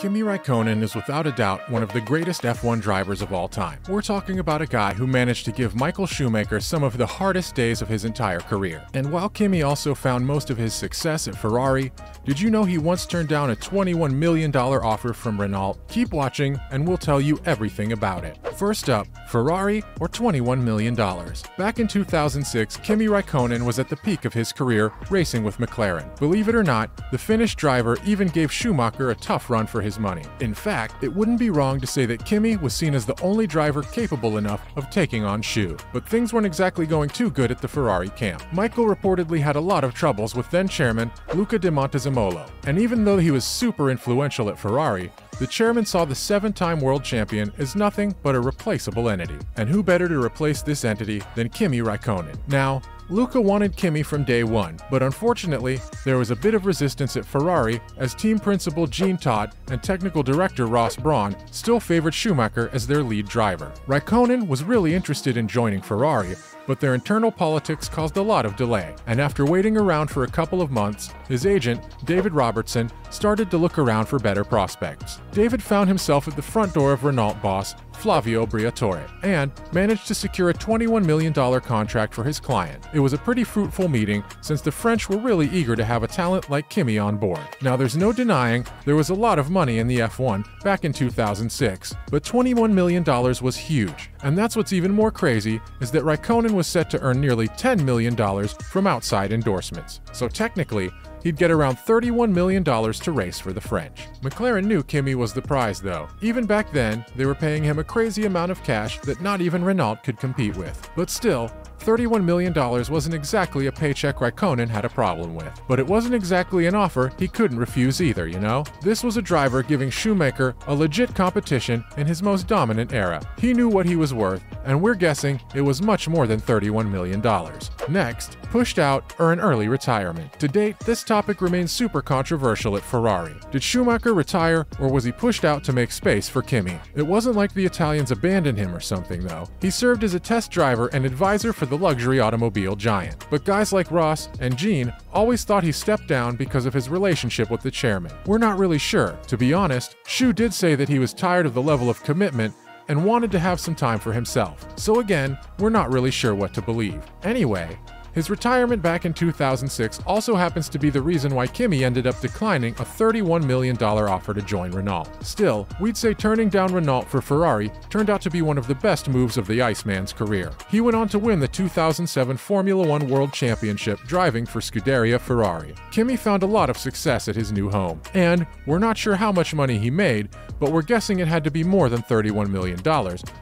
Kimi Raikkonen is without a doubt one of the greatest F1 drivers of all time. We're talking about a guy who managed to give Michael Schumacher some of the hardest days of his entire career. And while Kimi also found most of his success at Ferrari, did you know he once turned down a $21 million offer from Renault? Keep watching and we'll tell you everything about it. First up, Ferrari or $21 million. Back in 2006, Kimi Raikkonen was at the peak of his career racing with McLaren. Believe it or not, the Finnish driver even gave Schumacher a tough run for his money. In fact, it wouldn't be wrong to say that Kimi was seen as the only driver capable enough of taking on Schu. But things weren't exactly going too good at the Ferrari camp. Michael reportedly had a lot of troubles with then-chairman Luca de Montezemolo. And even though he was super influential at Ferrari, the chairman saw the 7-time world champion as nothing but a replaceable entity. And who better to replace this entity than Kimi Raikkonen? Now, Luca wanted Kimi from day one, but unfortunately, there was a bit of resistance at Ferrari as team principal Jean Todt and technical director Ross Brawn still favored Schumacher as their lead driver. Raikkonen was really interested in joining Ferrari, but their internal politics caused a lot of delay, and after waiting around for a couple of months, his agent, David Robertson, started to look around for better prospects. David found himself at the front door of Renault boss Flavio Briatore and managed to secure a $21 million contract for his client. It was a pretty fruitful meeting since the French were really eager to have a talent like Kimi on board. Now there's no denying there was a lot of money in the F1 back in 2006, but $21 million was huge. And that's what's even more crazy is that Raikkonen was set to earn nearly $10 million from outside endorsements. So technically, he'd get around $31 million to race for the French. McLaren knew Kimi was the prize though. Even back then, they were paying him a crazy amount of cash that not even Renault could compete with. But still, $31 million wasn't exactly a paycheck Raikkonen had a problem with. But it wasn't exactly an offer he couldn't refuse either, you know? This was a driver giving Schumacher a legit competition in his most dominant era. He knew what he was worth, and we're guessing it was much more than $31 million. Next, pushed out or an early retirement. To date, this topic remains super controversial at Ferrari. Did Schumacher retire or was he pushed out to make space for Kimi? It wasn't like the Italians abandoned him or something though. He served as a test driver and advisor for the luxury automobile giant. But guys like Ross and Jean always thought he stepped down because of his relationship with the chairman. We're not really sure. To be honest, Schu did say that he was tired of the level of commitment and wanted to have some time for himself. So again, we're not really sure what to believe. Anyway, his retirement back in 2006 also happens to be the reason why Kimi ended up declining a $31 million offer to join Renault. Still, we'd say turning down Renault for Ferrari turned out to be one of the best moves of the Iceman's career. He went on to win the 2007 Formula One World Championship driving for Scuderia Ferrari. Kimi found a lot of success at his new home, and we're not sure how much money he made, but we're guessing it had to be more than $31 million,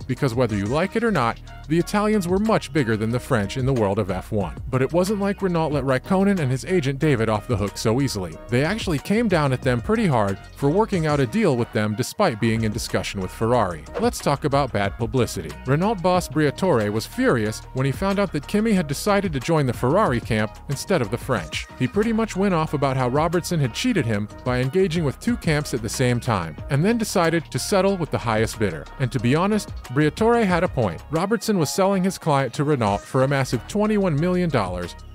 because whether you like it or not, the Italians were much bigger than the French in the world of F1. But it wasn't like Renault let Raikkonen and his agent David off the hook so easily. They actually came down at them pretty hard for working out a deal with them despite being in discussion with Ferrari. Let's talk about bad publicity. Renault boss Briatore was furious when he found out that Kimi had decided to join the Ferrari camp instead of the French. He pretty much went off about how Robertson had cheated him by engaging with two camps at the same time, and then decided to settle with the highest bidder. And to be honest, Briatore had a point. Robertson was selling his client to Renault for a massive $21 million,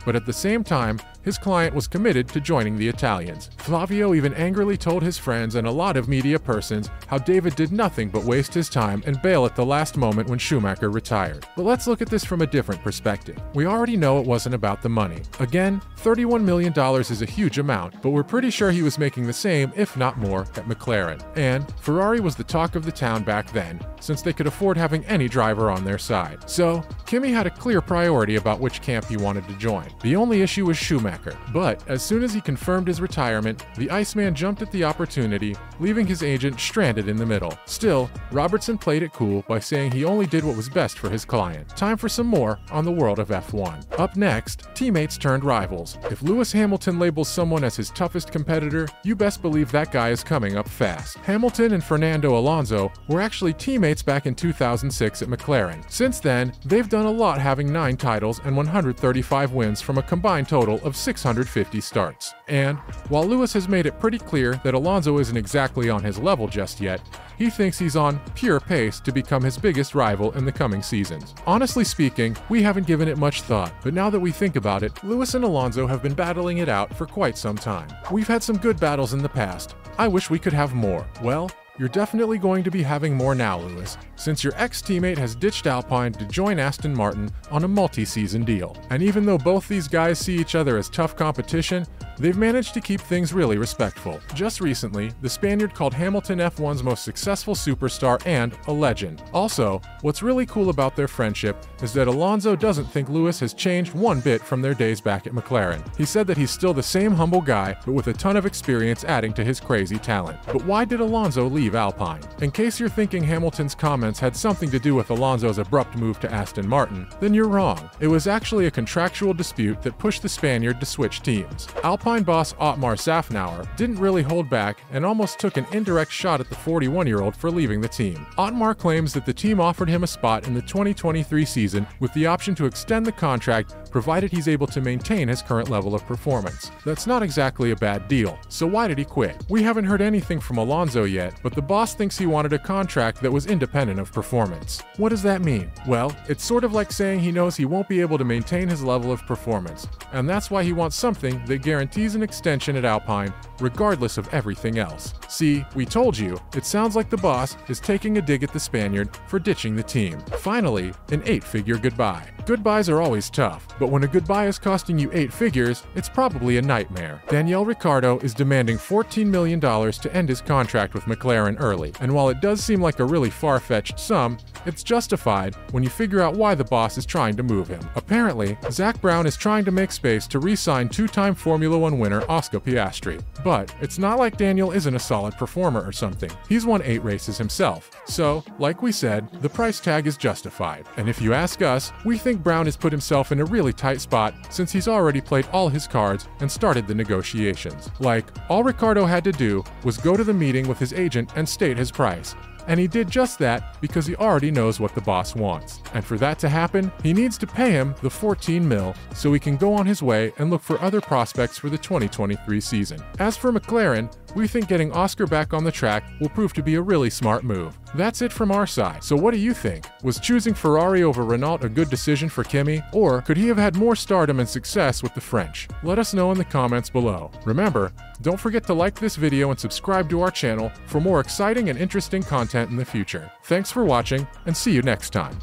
but at the same time, his client was committed to joining the Italians. Flavio even angrily told his friends and a lot of media persons how David did nothing but waste his time and bail at the last moment when Schumacher retired. But let's look at this from a different perspective. We already know it wasn't about the money. Again, $31 million is a huge amount, but we're pretty sure he was making the same, if not more, at McLaren. And Ferrari was the talk of the town back then, since they could afford having any driver on their side. So, Kimi had a clear priority about which camp he wanted to join. The only issue was Schumacher. But as soon as he confirmed his retirement, the Iceman jumped at the opportunity, leaving his agent stranded in the middle. Still, Robertson played it cool by saying he only did what was best for his client. Time for some more on the world of F1. Up next, teammates turned rivals. If Lewis Hamilton labels someone as his toughest competitor, you best believe that guy is coming up fast. Hamilton and Fernando Alonso were actually teammates back in 2006 at McLaren. Since then, they've done done a lot, having 9 titles and 135 wins from a combined total of 650 starts. And while Lewis has made it pretty clear that Alonso isn't exactly on his level just yet, he thinks he's on pure pace to become his biggest rival in the coming seasons. Honestly speaking, we haven't given it much thought, but now that we think about it, Lewis and Alonso have been battling it out for quite some time. We've had some good battles in the past. I wish we could have more. Well, you're definitely going to be having more now, Lewis, since your ex-teammate has ditched Alpine to join Aston Martin on a multi-season deal. And even though both these guys see each other as tough competition, they've managed to keep things really respectful. Just recently, the Spaniard called Hamilton F1's most successful superstar and a legend. Also, what's really cool about their friendship is that Alonso doesn't think Lewis has changed one bit from their days back at McLaren. He said that he's still the same humble guy, but with a ton of experience adding to his crazy talent. But why did Alonso leave Alpine? In case you're thinking Hamilton's comments had something to do with Alonso's abrupt move to Aston Martin, then you're wrong. It was actually a contractual dispute that pushed the Spaniard to switch teams. Alpine boss Otmar Szafnauer didn't really hold back and almost took an indirect shot at the 41-year-old for leaving the team. Otmar claims that the team offered him a spot in the 2023 season with the option to extend the contract provided he's able to maintain his current level of performance. That's not exactly a bad deal, so why did he quit? We haven't heard anything from Alonso yet, but the boss thinks he wanted a contract that was independent of performance. What does that mean? Well, it's sort of like saying he knows he won't be able to maintain his level of performance, and that's why he wants something that guarantees an extension at Alpine, regardless of everything else. See, we told you, it sounds like the boss is taking a dig at the Spaniard for ditching the team. Finally, an 8-figure goodbye. Goodbyes are always tough, but when a goodbye is costing you 8 figures, it's probably a nightmare. Daniel Ricciardo is demanding $14 million to end his contract with McLaren early, and while it does seem like a really far-fetched sum, it's justified when you figure out why the boss is trying to move him. Apparently, Zak Brown is trying to make space to re-sign 2-time Formula 1 winner Oscar Piastri. But it's not like Daniel isn't a solid performer or something. He's won 8 races himself. So, like we said, the price tag is justified. And if you ask us, we think Brown has put himself in a really tight spot since he's already played all his cards and started the negotiations. Like, all Ricciardo had to do was go to the meeting with his agent and state his price. And he did just that because he already knows what the boss wants. And for that to happen, he needs to pay him the 14 mil so he can go on his way and look for other prospects for the 2023 season. As for McLaren, we think getting Oscar back on the track will prove to be a really smart move. That's it from our side. So what do you think? Was choosing Ferrari over Renault a good decision for Kimi? Or could he have had more stardom and success with the French? Let us know in the comments below. Remember, don't forget to like this video and subscribe to our channel for more exciting and interesting content in the future. Thanks for watching, and see you next time.